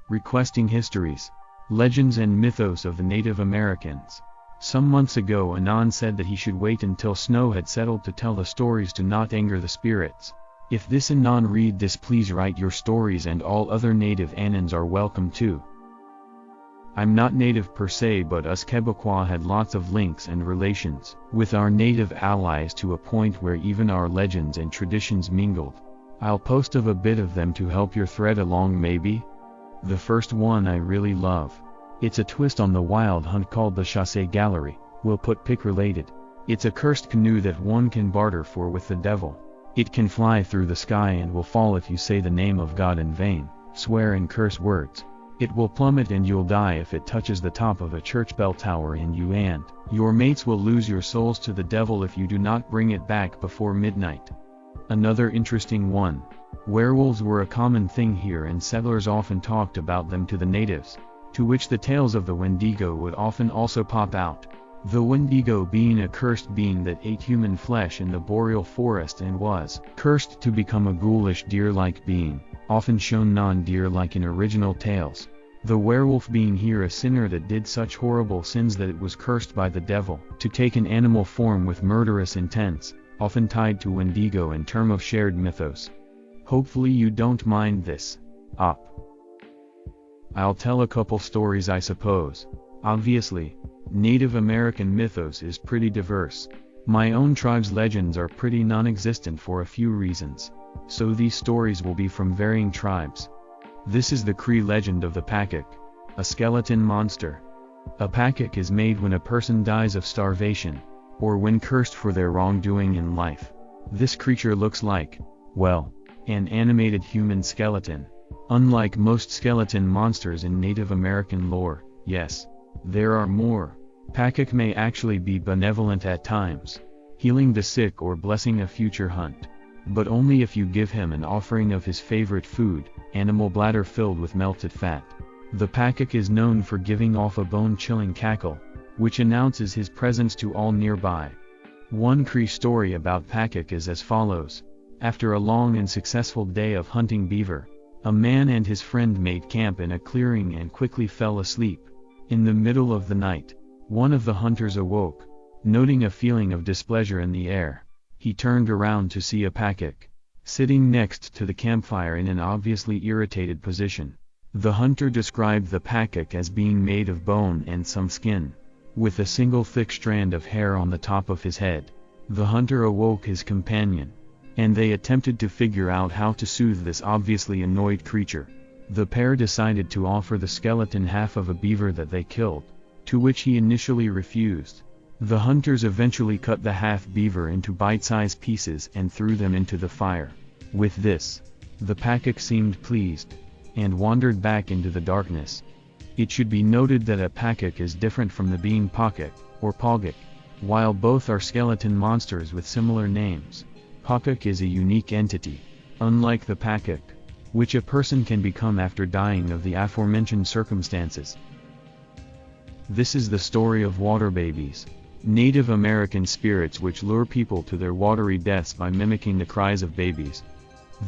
requesting histories, legends and mythos of the Native Americans. Some months ago Anon said that he should wait until snow had settled to tell the stories to not anger the spirits. If this Anon read this, please write your stories, and all other native Anons are welcome too. I'm not native per se, but us Quebecois had lots of links and relations with our native allies to a point where even our legends and traditions mingled. I'll post of a bit of them to help your thread along maybe. The first one I really love. It's a twist on the wild hunt called the Chasse Gallery. We'll put pic related. It's a cursed canoe that one can barter for with the devil. It can fly through the sky and will fall if you say the name of God in vain, swear and curse words. It will plummet and you'll die if it touches the top of a church bell tower, and you and your mates will lose your souls to the devil if you do not bring it back before midnight. Another interesting one. Werewolves were a common thing here, and settlers often talked about them to the natives, to which the tales of the Wendigo would often also pop out. The Wendigo being a cursed being that ate human flesh in the boreal forest and was cursed to become a ghoulish deer-like being, often shown non-deer-like in original tales. The werewolf being here a sinner that did such horrible sins that it was cursed by the devil to take an animal form with murderous intents, often tied to Wendigo in term of shared mythos. Hopefully you don't mind this. I'll tell a couple stories, I suppose. Obviously, Native American mythos is pretty diverse. My own tribe's legends are pretty non-existent for a few reasons, so these stories will be from varying tribes. This is the Cree legend of the Pakik, a skeleton monster. A Pakik is made when a person dies of starvation, or when cursed for their wrongdoing in life. This creature looks like, well, an animated human skeleton. Unlike most skeleton monsters in Native American lore, yes, there are more. Pakik may actually be benevolent at times, healing the sick or blessing a future hunt, but only if you give him an offering of his favorite food, animal bladder filled with melted fat. The Pakik is known for giving off a bone-chilling cackle, which announces his presence to all nearby. One Cree story about Pakik is as follows. After a long and successful day of hunting beaver, a man and his friend made camp in a clearing and quickly fell asleep. In the middle of the night, one of the hunters awoke, noting a feeling of displeasure in the air. He turned around to see a Pakik sitting next to the campfire in an obviously irritated position. The hunter described the Pakik as being made of bone and some skin, with a single thick strand of hair on the top of his head. The hunter awoke his companion, and they attempted to figure out how to soothe this obviously annoyed creature. The pair decided to offer the skeleton half of a beaver that they killed, to which he initially refused. The hunters eventually cut the half beaver into bite-sized pieces and threw them into the fire. With this, the Pakik seemed pleased, and wandered back into the darkness. It should be noted that a Pakik is different from the being Pakik, or Pogik. While both are skeleton monsters with similar names, Pakik is a unique entity, unlike the Pakik, which a person can become after dying of the aforementioned circumstances. This is the story of water babies, Native American spirits which lure people to their watery deaths by mimicking the cries of babies.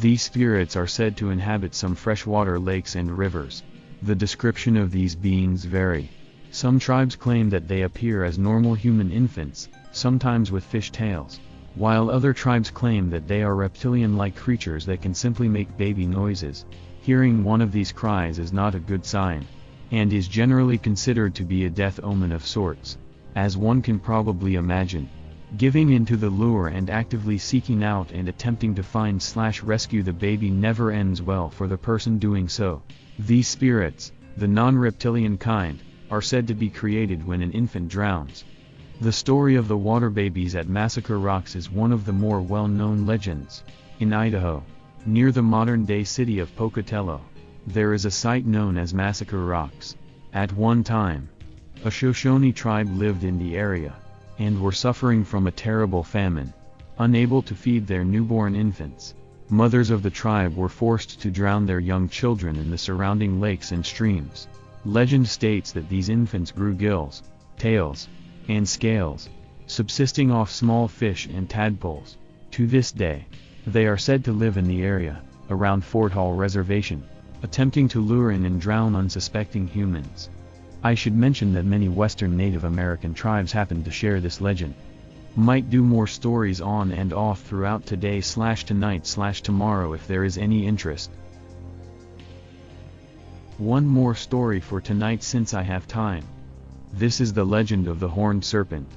These spirits are said to inhabit some freshwater lakes and rivers. The description of these beings vary. Some tribes claim that they appear as normal human infants, sometimes with fish tails, while other tribes claim that they are reptilian-like creatures that can simply make baby noises. Hearing one of these cries is not a good sign, and is generally considered to be a death omen of sorts. As one can probably imagine, giving into the lure and actively seeking out and attempting to find/rescue the baby never ends well for the person doing so. These spirits, the non-reptilian kind, are said to be created when an infant drowns. The story of the water babies at Massacre Rocks is one of the more well-known legends. In Idaho, near the modern-day city of Pocatello, there is a site known as Massacre Rocks. At one time, a Shoshone tribe lived in the area, and were suffering from a terrible famine. Unable to feed their newborn infants, mothers of the tribe were forced to drown their young children in the surrounding lakes and streams. Legend states that these infants grew gills, tails, and scales, subsisting off small fish and tadpoles. To this day, they are said to live in the area, around Fort Hall Reservation. attempting to lure in and drown unsuspecting humans. I should mention that many Western Native American tribes happen to share this legend. Might do more stories on and off throughout today/tonight/tomorrow if there is any interest. One more story for tonight since I have time. This is the legend of the horned serpent.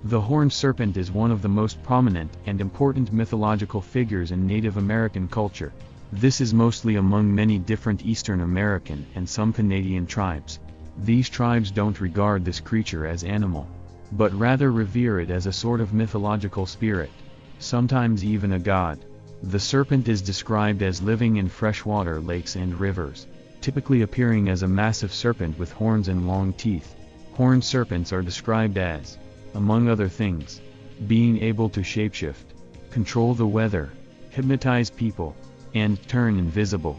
The horned serpent is one of the most prominent and important mythological figures in Native American culture. This is mostly among many different Eastern American and some Canadian tribes. These tribes don't regard this creature as animal, but rather revere it as a sort of mythological spirit, sometimes even a god. The serpent is described as living in freshwater lakes and rivers, typically appearing as a massive serpent with horns and long teeth. Horned serpents are described as, among other things, being able to shapeshift, control the weather, hypnotize people, and turn invisible.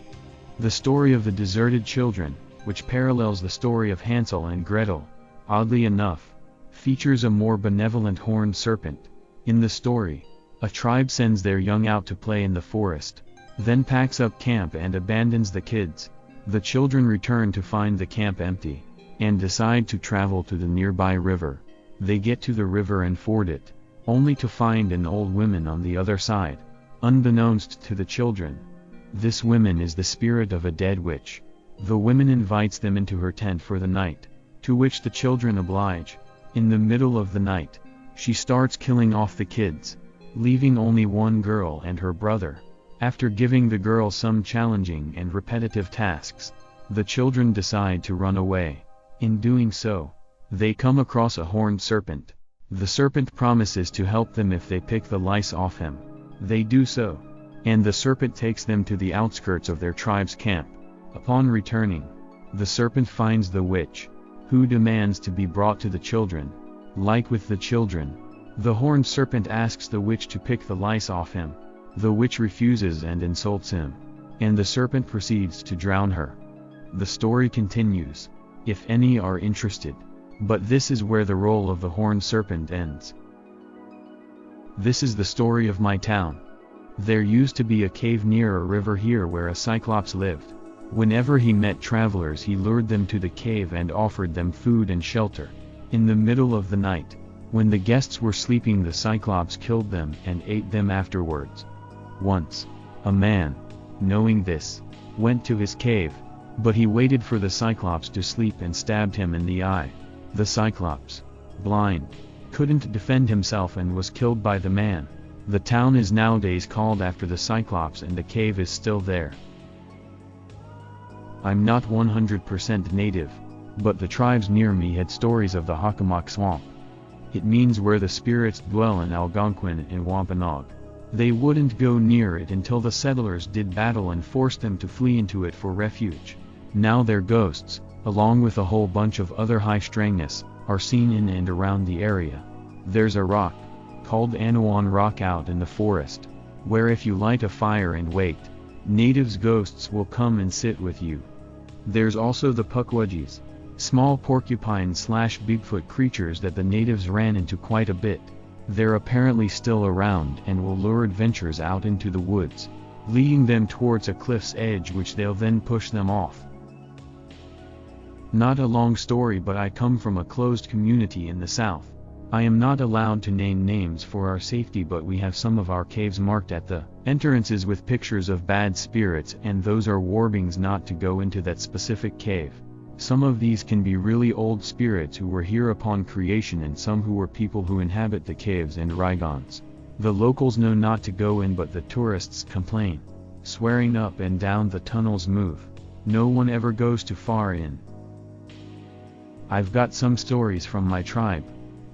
The story of the deserted children, which parallels the story of Hansel and Gretel, oddly enough, features a more benevolent horned serpent. In the story, a tribe sends their young out to play in the forest, then packs up camp and abandons the kids. The children return to find the camp empty, and decide to travel to the nearby river. They get to the river and ford it, only to find an old woman on the other side, unbeknownst to the children. This woman is the spirit of a dead witch. The woman invites them into her tent for the night, to which the children oblige. In the middle of the night, she starts killing off the kids, leaving only one girl and her brother. After giving the girl some challenging and repetitive tasks, the children decide to run away. In doing so, they come across a horned serpent. The serpent promises to help them if they pick the lice off him. They do so, and the serpent takes them to the outskirts of their tribe's camp. Upon returning, the serpent finds the witch, who demands to be brought to the children. Like with the children, the horned serpent asks the witch to pick the lice off him. The witch refuses and insults him, and the serpent proceeds to drown her. The story continues, if any are interested, but this is where the role of the horned serpent ends. This is the story of my town. There used to be a cave near a river here where a cyclops lived. Whenever he met travelers, he lured them to the cave and offered them food and shelter. In the middle of the night, when the guests were sleeping, the cyclops killed them and ate them afterwards. Once, a man, knowing this, went to his cave, but he waited for the cyclops to sleep and stabbed him in the eye. The cyclops, blind, couldn't defend himself and was killed by the man. The town is nowadays called after the cyclops and the cave is still there. I'm not 100% native, but the tribes near me had stories of the Hockomock Swamp. It means where the spirits dwell in Algonquin and Wampanoag. They wouldn't go near it until the settlers did battle and forced them to flee into it for refuge. Now their ghosts, along with a whole bunch of other high-strangeness, are seen in and around the area. There's a rock, called Anawan Rock out in the forest, where if you light a fire and wait, natives' ghosts will come and sit with you. There's also the Pukwudgies, small porcupine/Bigfoot creatures that the natives ran into quite a bit. They're apparently still around and will lure adventurers out into the woods, leading them towards a cliff's edge which they'll then push them off. Not a long story, but I come from a closed community in the south. I am not allowed to name names for our safety, but we have some of our caves marked at the entrances with pictures of bad spirits, and those are warnings not to go into that specific cave. Some of these can be really old spirits who were here upon creation, and some who were people who inhabit the caves and Rygons. The locals know not to go in, but the tourists complain, swearing up and down the tunnels move. No one ever goes too far in. I've got some stories from my tribe.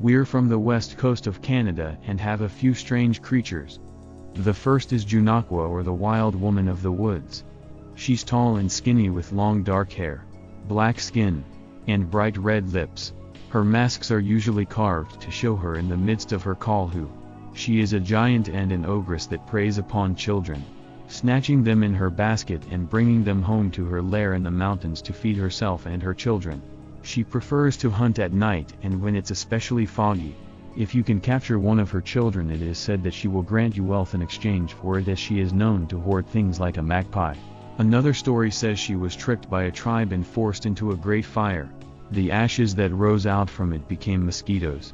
We're from the west coast of Canada and have a few strange creatures. The first is Junakwa, or the wild woman of the woods. She's tall and skinny with long dark hair, black skin, and bright red lips. Her masks are usually carved to show her in the midst of her call. She is a giant and an ogress that preys upon children, snatching them in her basket and bringing them home to her lair in the mountains to feed herself and her children. She prefers to hunt at night and when it's especially foggy. If you can capture one of her children, it is said that she will grant you wealth in exchange for it, as she is known to hoard things like a magpie. Another story says she was tricked by a tribe and forced into a great fire. The ashes that rose out from it became mosquitoes.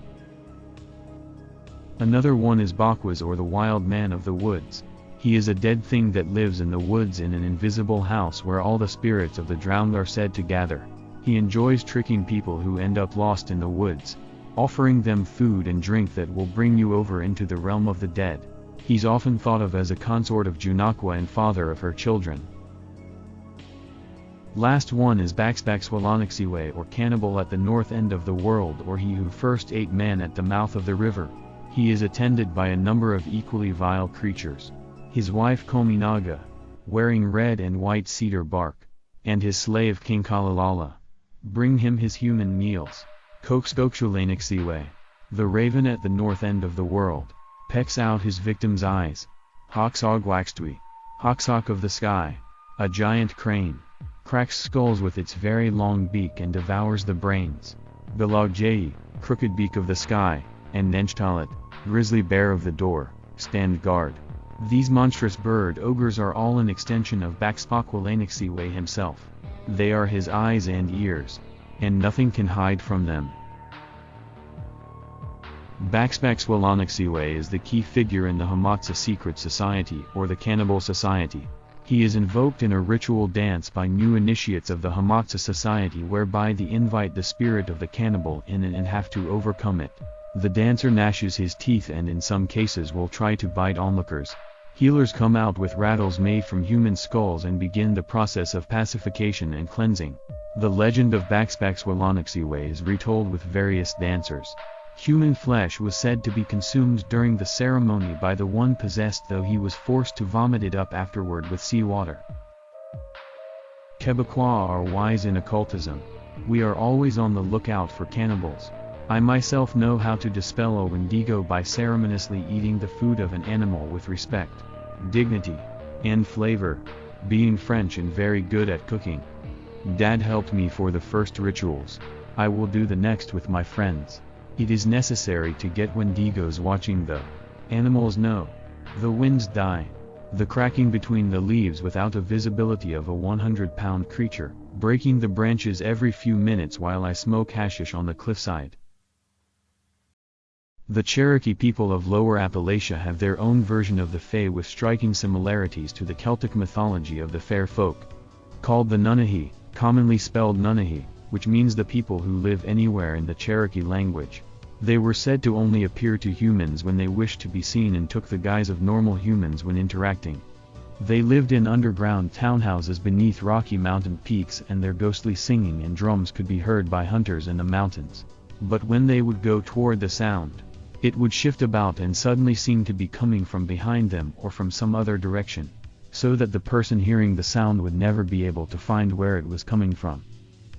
Another one is Bakwas, or the wild man of the woods. He is a dead thing that lives in the woods in an invisible house where all the spirits of the drowned are said to gather. He enjoys tricking people who end up lost in the woods, offering them food and drink that will bring you over into the realm of the dead. He's often thought of as a consort of Junakwa and father of her children. Last one is Baxbaxwalanaxiwe, or cannibal at the north end of the world, or he who first ate man at the mouth of the river. He is attended by a number of equally vile creatures. His wife Kominaga, wearing red and white cedar bark, and his slave King Kalalala, bring him his human meals. Kokskokshulanixiwe, the raven at the north end of the world, pecks out his victim's eyes. Hoksogwaxtwi, Hoksok of the sky, a giant crane, cracks skulls with its very long beak and devours the brains. Bilagjayi, crooked beak of the sky, and Nenchtalit, grizzly bear of the door, stand guard. These monstrous bird ogres are all an extension of Baxbaxwalanaxiwe himself. They are his eyes and ears, and nothing can hide from them. Baxbaxwalanaxiwe is the key figure in the Hamatsa secret society, or the Cannibal Society. He is invoked in a ritual dance by new initiates of the Hamatsa society, whereby they invite the spirit of the cannibal in and have to overcome it. The dancer gnashes his teeth and in some cases will try to bite onlookers. Healers come out with rattles made from human skulls and begin the process of pacification and cleansing. The legend of Baxbaxwalanaxiwe is retold with various dancers. Human flesh was said to be consumed during the ceremony by the one possessed, though he was forced to vomit it up afterward with seawater. Quebecois are wise in occultism. We are always on the lookout for cannibals. I myself know how to dispel a Wendigo by ceremoniously eating the food of an animal with respect, dignity, and flavor. Being French and very good at cooking, Dad helped me for the first rituals. I will do the next with my friends. It is necessary to get Wendigos watching though. Animals know. The winds die. The cracking between the leaves without a visibility of a 100-pound creature, breaking the branches every few minutes while I smoke hashish on the cliffside. The Cherokee people of Lower Appalachia have their own version of the Fae with striking similarities to the Celtic mythology of the fair folk. Called the Nunahi, commonly spelled Nunahi, which means the people who live anywhere in the Cherokee language. They were said to only appear to humans when they wished to be seen and took the guise of normal humans when interacting. They lived in underground townhouses beneath rocky mountain peaks, and their ghostly singing and drums could be heard by hunters in the mountains. But when they would go toward the sound, it would shift about and suddenly seem to be coming from behind them or from some other direction, so that the person hearing the sound would never be able to find where it was coming from.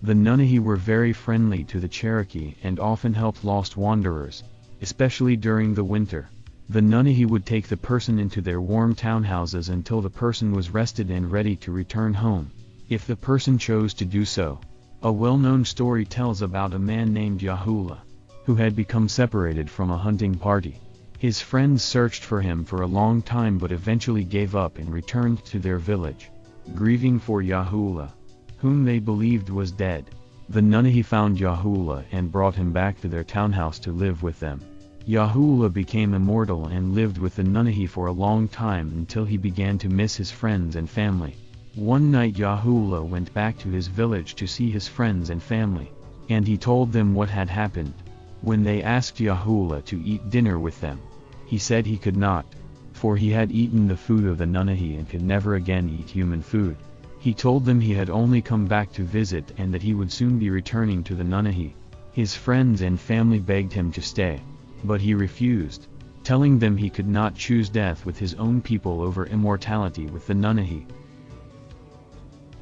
The Nunahi were very friendly to the Cherokee and often helped lost wanderers, especially during the winter. The Nunahi would take the person into their warm townhouses until the person was rested and ready to return home, if the person chose to do so. A well-known story tells about a man named Yahuwah, who had become separated from a hunting party. His friends searched for him for a long time but eventually gave up and returned to their village, grieving for Yahuwah, whom they believed was dead. The Nunahi found Yahuwah and brought him back to their townhouse to live with them. Yahuwah became immortal and lived with the Nunahi for a long time until he began to miss his friends and family. One night Yahuwah went back to his village to see his friends and family, and he told them what had happened. When they asked Yahuwah to eat dinner with them, he said he could not, for he had eaten the food of the Nunahi and could never again eat human food. He told them he had only come back to visit and that he would soon be returning to the Nunahi. His friends and family begged him to stay, but he refused, telling them he could not choose death with his own people over immortality with the Nunahi.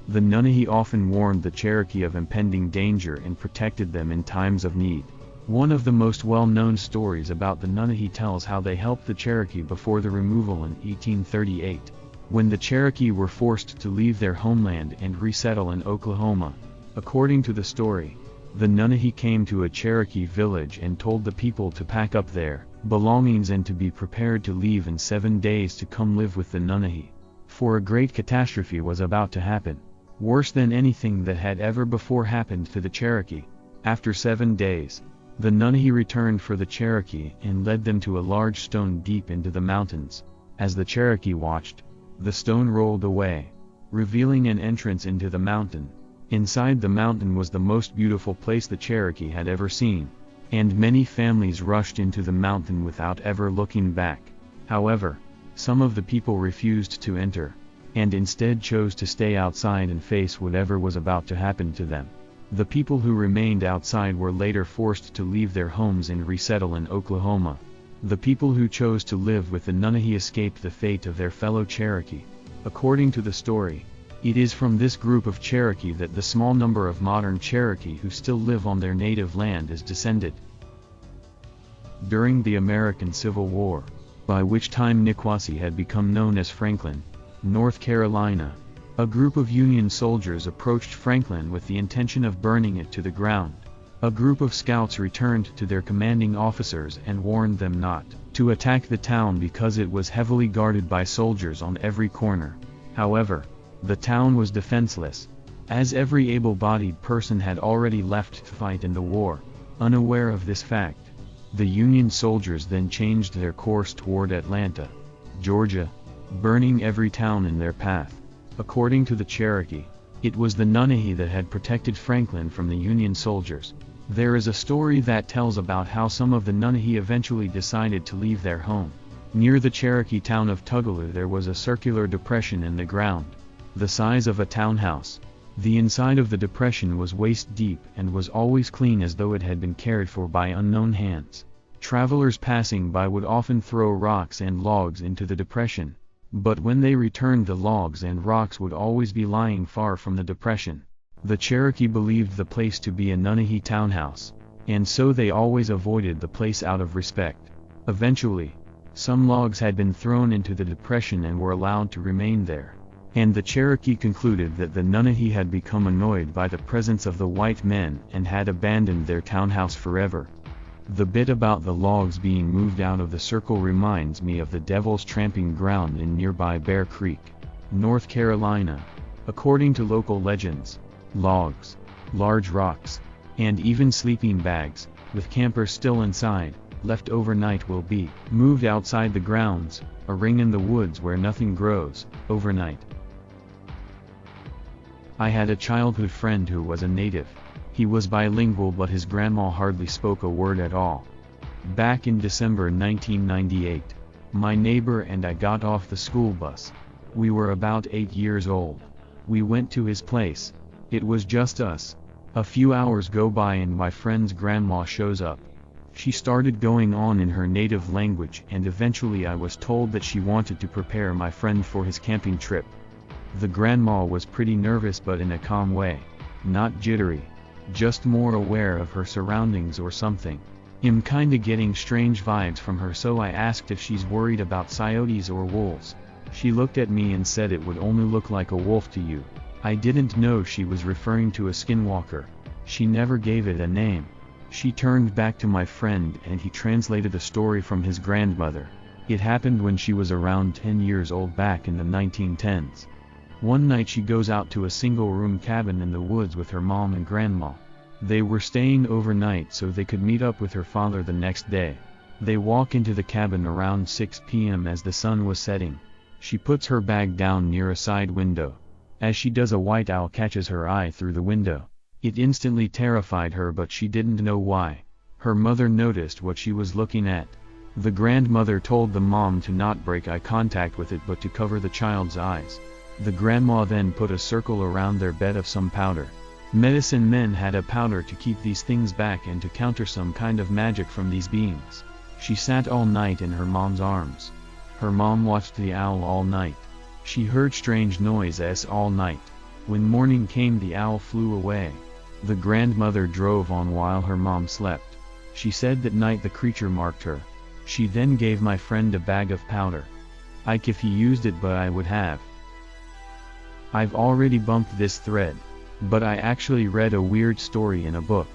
The Nunahi often warned the Cherokee of impending danger and protected them in times of need. One of the most well-known stories about the Nunahi tells how they helped the Cherokee before the removal in 1838, when the Cherokee were forced to leave their homeland and resettle in Oklahoma. According to the story, the Nunahi came to a Cherokee village and told the people to pack up their belongings and to be prepared to leave in 7 days to come live with the Nunahi. for a great catastrophe was about to happen, worse than anything that had ever before happened to the Cherokee. After 7 days, the Nunnehi returned for the Cherokee and led them to a large stone deep into the mountains. As the Cherokee watched, the stone rolled away, revealing an entrance into the mountain. Inside the mountain was the most beautiful place the Cherokee had ever seen, and many families rushed into the mountain without ever looking back. However, some of the people refused to enter, and instead chose to stay outside and face whatever was about to happen to them. The people who remained outside were later forced to leave their homes and resettle in Oklahoma. The people who chose to live with the Nunnehi escaped the fate of their fellow Cherokee. According to the story, it is from this group of Cherokee that the small number of modern Cherokee who still live on their native land is descended. During the American Civil War, by which time Niquosi had become known as Franklin, North Carolina, a group of Union soldiers approached Franklin with the intention of burning it to the ground. A group of scouts returned to their commanding officers and warned them not to attack the town because it was heavily guarded by soldiers on every corner. However, the town was defenseless, as every able-bodied person had already left to fight in the war. Unaware of this fact, the Union soldiers then changed their course toward Atlanta, Georgia, burning every town in their path. According to the Cherokee, it was the Nunnehi that had protected Franklin from the Union soldiers. There is a story that tells about how some of the Nunnehi eventually decided to leave their home. Near the Cherokee town of Tougaloo there was a circular depression in the ground, the size of a townhouse. The inside of the depression was waist deep and was always clean as though it had been cared for by unknown hands. Travelers passing by would often throw rocks and logs into the depression, but when they returned the logs and rocks would always be lying far from the depression. The Cherokee believed the place to be a Nunnehi townhouse, and so they always avoided the place out of respect. Eventually, some logs had been thrown into the depression and were allowed to remain there, and the Cherokee concluded that the Nunnehi had become annoyed by the presence of the white men and had abandoned their townhouse forever. The bit about the logs being moved out of the circle reminds me of the Devil's Tramping Ground in nearby Bear Creek, North Carolina. According to local legends, logs, large rocks, and even sleeping bags, with campers still inside, left overnight will be moved outside the grounds, a ring in the woods where nothing grows, overnight. I had a childhood friend who was a native. He was bilingual but his grandma hardly spoke a word at all. Back in December 1998, my neighbor and I got off the school bus. We were about 8 years old. We went to his place. It was just us. A few hours go by and my friend's grandma shows up. She started going on in her native language and eventually I was told that she wanted to prepare my friend for his camping trip. The grandma was pretty nervous but in a calm way, not jittery, just more aware of her surroundings or something. I'm kinda getting strange vibes from her, so I asked if she's worried about coyotes or wolves. She looked at me and said it would only look like a wolf to you. I didn't know she was referring to a skinwalker. She never gave it a name. She turned back to my friend and he translated the story from his grandmother. It happened when she was around 10 years old back in the 1910s. One night she goes out to a single-room cabin in the woods with her mom and grandma. They were staying overnight so they could meet up with her father the next day. They walk into the cabin around 6 p.m. as the sun was setting. She puts her bag down near a side window. As she does, a white owl catches her eye through the window. It instantly terrified her but she didn't know why. Her mother noticed what she was looking at. The grandmother told the mom to not break eye contact with it but to cover the child's eyes. The grandma then put a circle around their bed of some powder. Medicine men had a powder to keep these things back and to counter some kind of magic from these beings. She sat all night in her mom's arms. Her mom watched the owl all night. She heard strange noises all night. When morning came, the owl flew away. The grandmother drove on while her mom slept. She said that night the creature marked her. She then gave my friend a bag of powder. If he used it, but I would have. I've already bumped this thread, but I actually read a weird story in a book,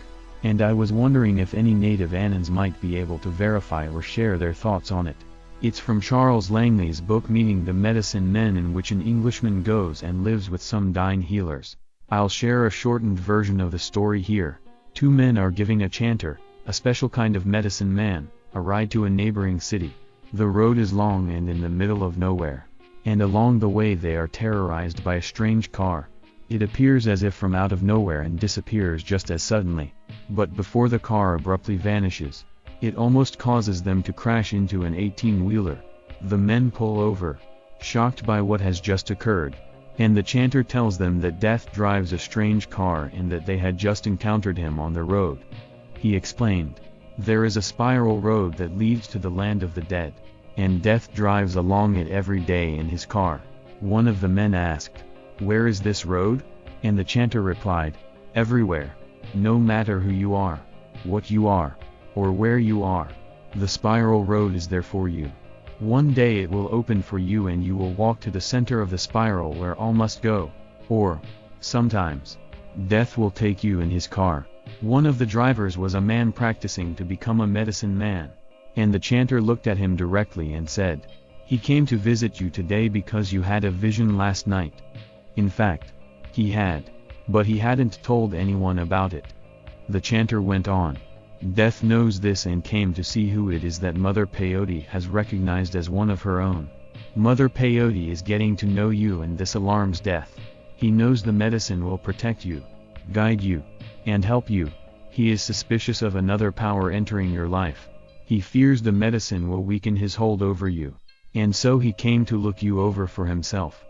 and I was wondering if any native Annans might be able to verify or share their thoughts on it. It's from Charles Langley's book Meeting the Medicine Men, in which an Englishman goes and lives with some dying healers. I'll share a shortened version of the story here. Two men are giving a chanter, a special kind of medicine man, a ride to a neighboring city. The road is long and in the middle of nowhere, and along the way they are terrorized by a strange car. It appears as if from out of nowhere and disappears just as suddenly, but before the car abruptly vanishes, it almost causes them to crash into an 18-wheeler. The men pull over, shocked by what has just occurred, and the chanter tells them that Death drives a strange car and that they had just encountered him on the road. He explained, "There is a spiral road that leads to the land of the dead, and Death drives along it every day in his car." One of the men asked, "Where is this road?" And the chanter replied, "Everywhere. No matter who you are, what you are, or where you are, the spiral road is there for you. One day it will open for you and you will walk to the center of the spiral where all must go, or, sometimes, Death will take you in his car." One of the drivers was a man practicing to become a medicine man, and the chanter looked at him directly and said, "He came to visit you today because you had a vision last night." In fact, he had, but he hadn't told anyone about it. The chanter went on, "Death knows this and came to see who it is that Mother Peyote has recognized as one of her own. Mother Peyote is getting to know you and this alarms Death. He knows the medicine will protect you, guide you, and help you. He is suspicious of another power entering your life. He fears the medicine will weaken his hold over you, and so he came to look you over for himself.